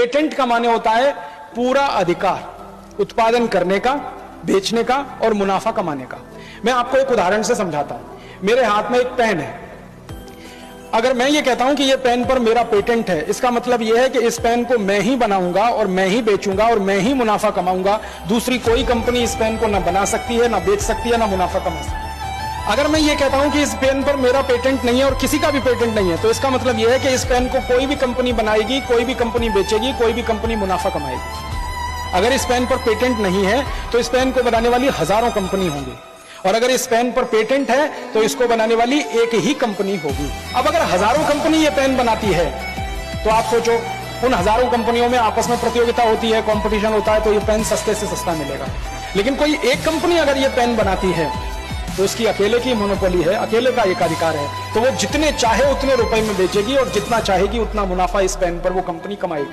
Patent का माने होता है पूरा अधिकार उत्पादन करने का, बेचने का और मुनाफा कमाने का। मैं आपको एक उदाहरण से समझाता हूं। मेरे हाथ में एक पेन है। अगर मैं ये कहता हूं कि ये पेन पर मेरा पेटेंट है, इसका मतलब यह है कि इस पेन को मैं ही बनाऊंगा और मैं ही बेचूंगा और मैं ही मुनाफा कमाऊंगा। दूसरी कोई कंपनी इस पेन को ना बना सकती है, ना बेच सकती है, ना मुनाफा कमा सकती है। अगर मैं ये कहता हूं कि इस पेन पर मेरा पेटेंट नहीं है और किसी का भी पेटेंट नहीं है, तो इसका मतलब यह है कि इस पेन को कोई भी कंपनी बनाएगी, कोई भी कंपनी बेचेगी, कोई भी कंपनी मुनाफा कमाएगी। अगर इस पेन पर पेटेंट नहीं है तो इस पेन को बनाने वाली हजारों कंपनी होंगी, और अगर इस पेन पर पेटेंट है तो इसको बनाने वाली एक ही कंपनी होगी। अब अगर हजारों कंपनी ये पेन बनाती है तो आप सोचो, उन हजारों कंपनियों में आपस में प्रतियोगिता होती है, कंपटीशन होता है, तो ये पेन सस्ते से सस्ता मिलेगा। लेकिन कोई एक कंपनी अगर ये पेन बनाती है तो उसकी अकेले की मोनोपोली है, अकेले का एकाधिकार है, तो वो जितने चाहे उतने रुपए में बेचेगी और जितना चाहेगी उतना मुनाफा इस पेन पर वो कंपनी कमाएगी।